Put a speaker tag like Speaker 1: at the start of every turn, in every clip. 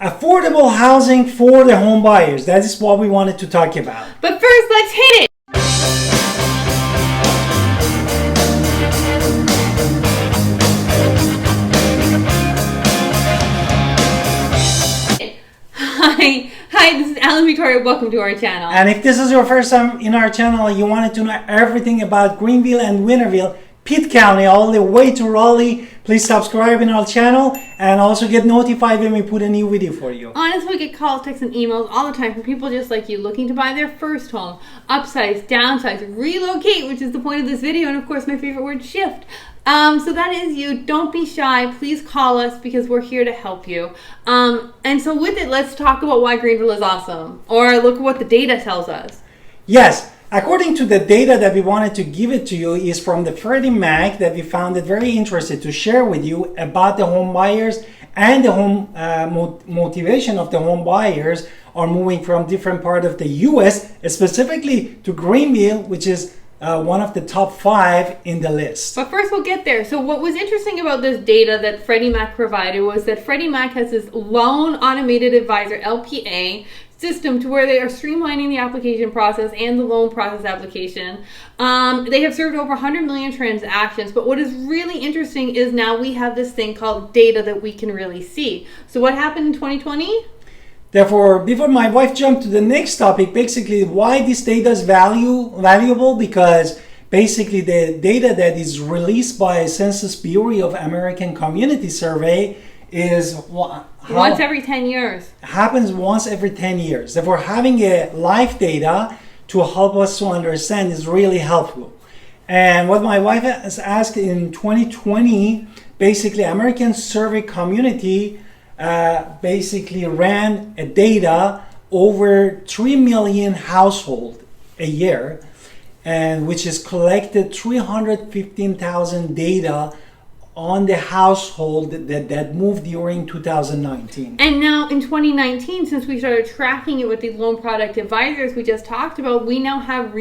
Speaker 1: affordable housing for the home buyers. That is what we wanted to talk about.
Speaker 2: But first, let's hit it. Hi, this is Alan Victoria. Welcome to our channel.
Speaker 1: And if this is your first time in our channel and you wanted to know everything about Greenville and Winterville, Pitt County, all the way to Raleigh, please subscribe in our channel and also get notified when we put a new video for you.
Speaker 2: Honestly, we get calls, texts, and emails all the time from people just like you looking to buy their first home, upsize, downsize, relocate, which is the point of this video, and of course my favorite word, shift. So that is you. Don't be shy. Please call us because we're here to help you. And so with it, let's talk about why Greenville is awesome, or look at what the data tells us.
Speaker 1: Yes. According to the data that we wanted to give it to you is from the Freddie Mac that we found it very interesting to share with you about the home buyers and the home motivation of the home buyers are moving from different parts of the U.S., specifically to Greenville, which is one of the top 5 in the list.
Speaker 2: But first we'll get there. So what was interesting about this data that Freddie Mac provided was that Freddie Mac has this loan automated advisor, LPA, system to where they are streamlining the application process and the loan process application. They have served over 100 million transactions, but what is really interesting is now we have this thing called data that we can really see. So what happened in 2020?
Speaker 1: Therefore, before my wife jumped to the next topic, basically why this data is valuable, because basically the data that is released by Census Bureau of American Community Survey is
Speaker 2: once every 10 years.
Speaker 1: Happens once every 10 years. Therefore, having a live data to help us to understand is really helpful. And what my wife has asked in 2020, basically American Survey Community basically ran a data over 3 million households a year, and which is collected 315,000 data on the household that moved during 2019.
Speaker 2: And now in 2019, since we started tracking it with the loan product advisors we just talked about, we now have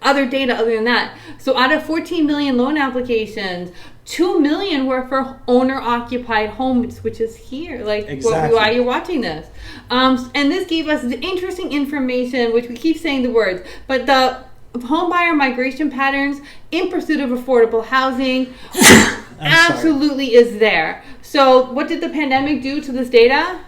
Speaker 2: other data other than that. So out of 14 million loan applications, 2 million were for owner-occupied homes, which is here, like
Speaker 1: exactly.
Speaker 2: Why you're watching this. And this gave us the interesting information, which we keep saying the words, but the homebuyer migration patterns in pursuit of affordable housing absolutely is there. So what did the pandemic do to this data?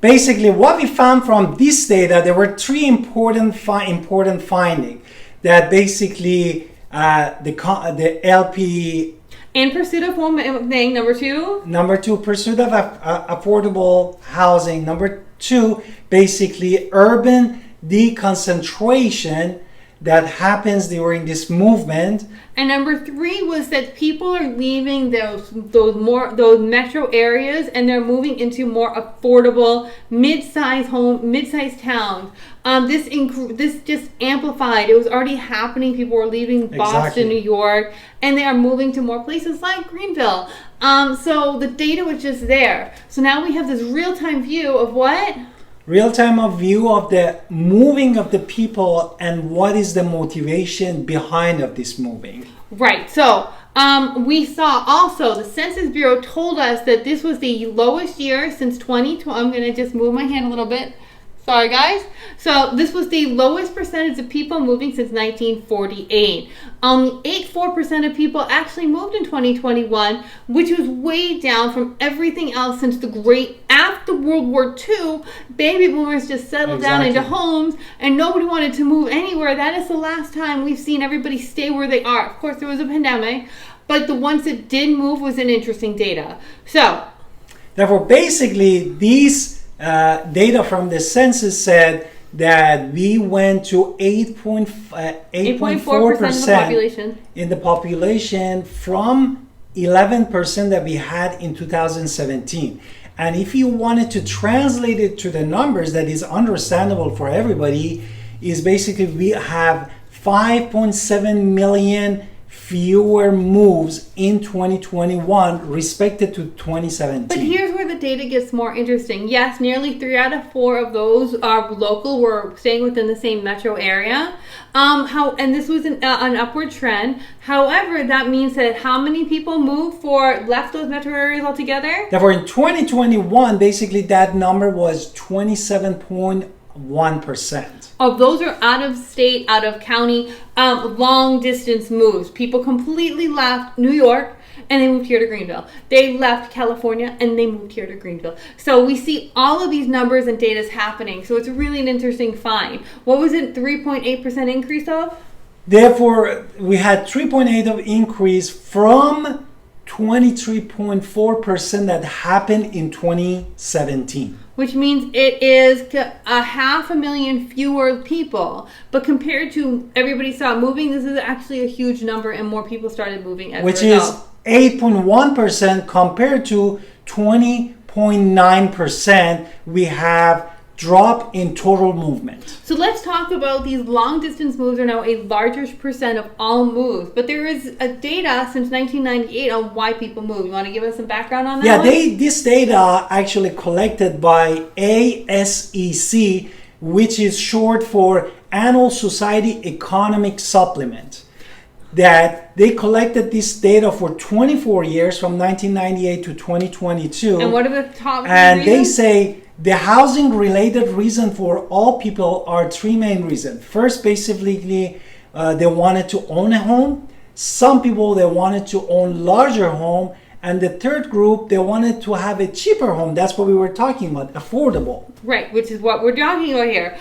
Speaker 1: Basically, what we found from this data, there were 3 important findings. That basically the LP
Speaker 2: in pursuit of home thing, number 2,
Speaker 1: pursuit of affordable housing. Number 2, basically urban deconcentration that happens during this movement.
Speaker 2: And number 3 was that people are leaving those metro areas and they're moving into more affordable mid-sized towns. This just amplified. It was already happening. People were leaving Boston,
Speaker 1: exactly.
Speaker 2: New York, and they are moving to more places like Greenville. So the data was just there. So now we have this real-time view of what?
Speaker 1: Real-time view of the moving of the people and what is the motivation behind of this moving.
Speaker 2: Right. So we saw also the Census Bureau told us that this was the lowest year since 2020. I'm going to just move my hand a little bit. Sorry, guys. So this was the lowest percentage of people moving since 1948. 84% of people actually moved in 2021, which was way down from everything else since after World War II, baby boomers just settled down into homes and nobody wanted to move anywhere. That is the last time we've seen everybody stay where they are. Of course, there was a pandemic, but the ones that did move was an interesting data. So,
Speaker 1: therefore, basically, these data from the census said that we went to 8.4% in the population from 11% that we had in 2017. And if you wanted to translate it to the numbers that is understandable for everybody, is basically we have 5.7 million fewer moves in 2021 respected to 2017.
Speaker 2: But here's where the data gets more interesting. Yes, nearly 3 out of 4 of those are local, were staying within the same metro area. And this was an upward trend. However, that means that how many people left those metro areas altogether?
Speaker 1: Therefore, in 2021, basically that number was 27.1%.
Speaker 2: Of those are out of state, out of county, long distance moves. People completely left New York and they moved here to Greenville. They left California and they moved here to Greenville. So we see all of these numbers and data happening. So it's really an interesting find. What was it, 3.8% increase of?
Speaker 1: Therefore, we had 3.8 of increase from 23.4% that happened in 2017.
Speaker 2: Which means it is 500,000 fewer people. But compared to everybody stopped moving, this is actually a huge number and more people started moving as
Speaker 1: which
Speaker 2: a result.
Speaker 1: is 8.1% compared to 20.9% we have drop in total movement.
Speaker 2: So let's talk about these long distance moves are now a larger percent of all moves. But there is a data since 1998 on why people move. You want to give us some background on that?
Speaker 1: Yeah, this data actually collected by ASEC, which is short for Annual Socioeconomic Supplement. That they collected this data for 24 years from 1998 to 2022.
Speaker 2: And what are the top
Speaker 1: And
Speaker 2: reasons?
Speaker 1: they say the housing related reason for all people are 3 main reasons. First, basically, they wanted to own a home. Some people, they wanted to own larger home. And the third group, they wanted to have a cheaper home. That's what we were talking about, affordable.
Speaker 2: Right, which is what we're talking about here.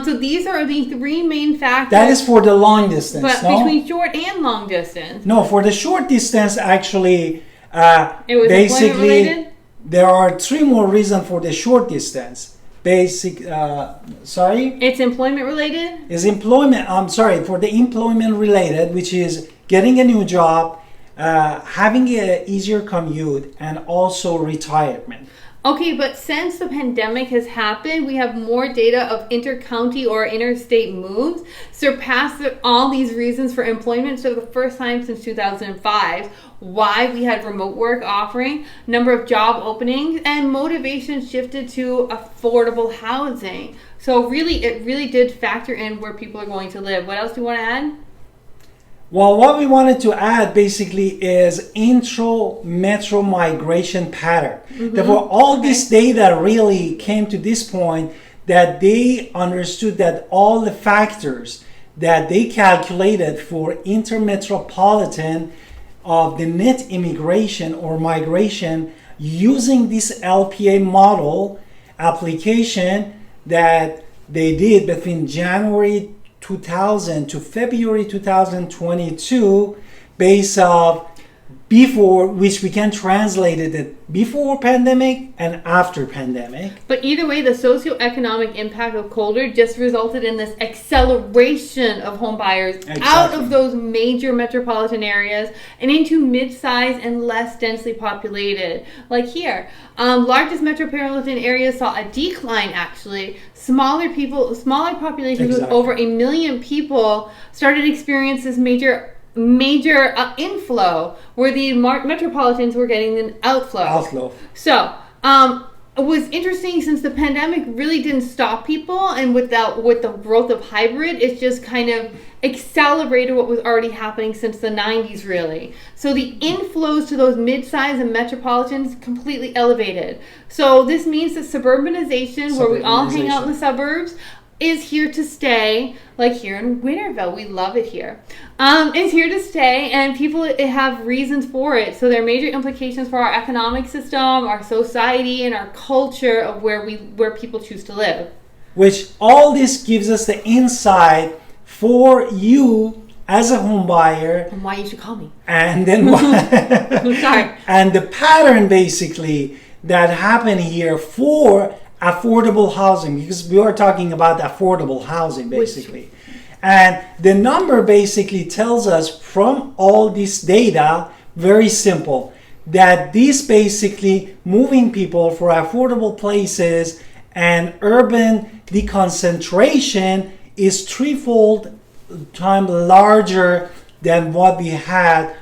Speaker 2: So these are the 3 main factors.
Speaker 1: That is for the long distance,
Speaker 2: but
Speaker 1: no?
Speaker 2: between short and long distance.
Speaker 1: No, for the short distance, actually,
Speaker 2: It was
Speaker 1: basically,
Speaker 2: employment related?
Speaker 1: there are 3 more reasons for the short distance. Sorry?
Speaker 2: It's employment related?
Speaker 1: Is employment, for the employment related, which is getting a new job, having an easier commute, and also retirement.
Speaker 2: Okay, but since the pandemic has happened, we have more data of inter-county or interstate moves surpass all these reasons for employment. So the first time since 2005, why we had remote work offering, number of job openings, and motivation shifted to affordable housing. So really, it really did factor in where people are going to live. What else do you want to add?
Speaker 1: Well, what we wanted to add basically is intro-metro migration pattern. Therefore, all this data really came to this point that they understood that all the factors that they calculated for intermetropolitan of the net immigration or migration using this LPA model application that they did between January 2000 to February 2022 based off before, which we can translate it before pandemic and after pandemic.
Speaker 2: But either way, the socioeconomic impact of colder just resulted in this acceleration of home buyers out of those major metropolitan areas and into mid-size and less densely populated. Like here, largest metropolitan areas saw a decline actually. Smaller populations with over 1 million people started to experience this major inflow, where the metropolitans were getting an outflow. So it was interesting since the pandemic really didn't stop people, and with the growth of hybrid, it's just kind of accelerated what was already happening since the 90s really. So the inflows to those mid-size and metropolitans completely elevated. So this means that suburbanization, where we all hang out in the suburbs, is here to stay. Like here in Winterville, we love it here. It's here to stay, and people have reasons for it. So there are major implications for our economic system, our society, and our culture of where people choose to live.
Speaker 1: Which all this gives us the insight for you as a home buyer,
Speaker 2: And why you should call me.
Speaker 1: and then
Speaker 2: Sorry.
Speaker 1: and the pattern basically that happened here for affordable housing, because we are talking about affordable housing basically. And the number basically tells us from all this data, very simple, that this basically moving people for affordable places and urban deconcentration is 3-fold time larger than what we had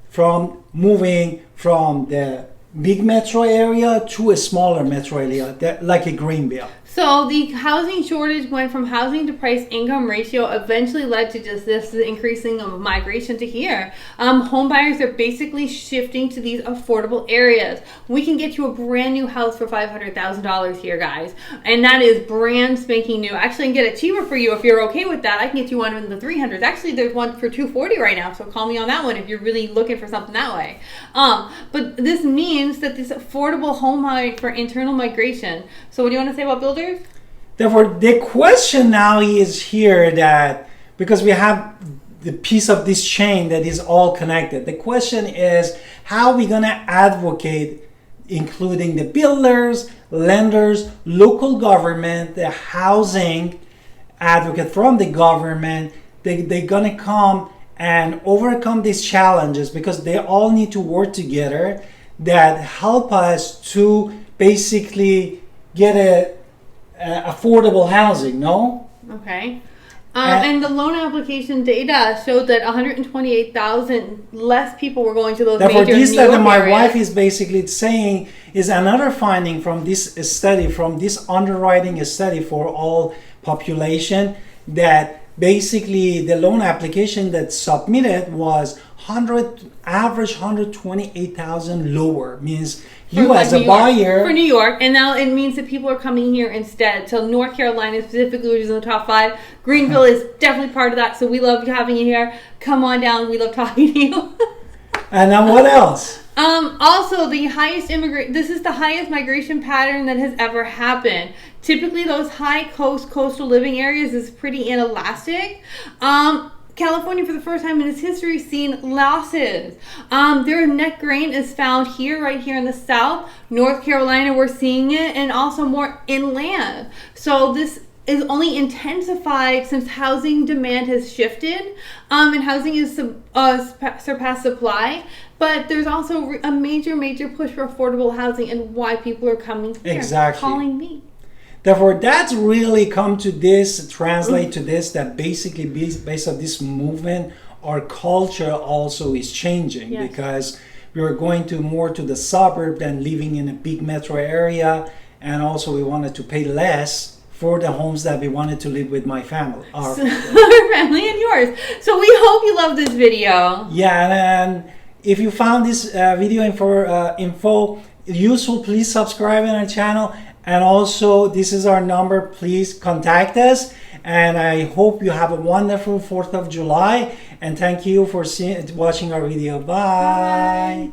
Speaker 1: from moving from the big metro area to a smaller metro area, like a Greenville.
Speaker 2: So the housing shortage went from housing to price income ratio, eventually led to just this increasing of migration to here. Home buyers are basically shifting to these affordable areas. We can get you a brand new house for $500,000 here, guys. And that is brand spanking new. Actually, I can get it cheaper for you if you're okay with that. I can get you one in the 300s. Actually, there's one for $240 right now. So call me on that one if you're really looking for something that way. But this means that this affordable home buy for internal migration. So what do you want to say about builders?
Speaker 1: Therefore, the question now is here that because we have the piece of this chain that is all connected, the question is how are we going to advocate, including the builders, lenders, local government, the housing advocate from the government. They're going to come and overcome these challenges because they all need to work together that help us to basically get a affordable housing, no?
Speaker 2: Okay. And the loan application data showed that 128,000 less people were going to those major New York areas.
Speaker 1: Therefore, this that my wife is basically saying is another finding from this study, from this underwriting study for all population, that basically the loan application that submitted was average 128,000 lower, means you as a buyer
Speaker 2: for New York, and now it means that people are coming here instead. So North Carolina specifically, which is in the top 5, Greenville is definitely part of that. So we love having you here. Come on down. We love talking to you.
Speaker 1: And then what else?
Speaker 2: Also, the highest this is the highest migration pattern that has ever happened. Typically, those high coastal living areas is pretty inelastic. California, for the first time in its history, seen losses. Their net gain is found right here in the south. North Carolina, we're seeing it, and also more inland. So this is only intensified since housing demand has shifted, and housing is surpassed supply. But there's also a major push for affordable housing, and why people are coming here, calling me.
Speaker 1: Therefore, that's really come to this, translate to this, that basically based on this movement, our culture also is changing because we are going more to the suburb than living in a big metro area. And also we wanted to pay less for the homes that we wanted to live with my family. Our
Speaker 2: family and yours. So we hope you love this video.
Speaker 1: Yeah, and if you found this video info useful, please subscribe on our channel. And also, this is our number. Please contact us. And I hope you have a wonderful 4th of July. And thank you for watching our video. Bye.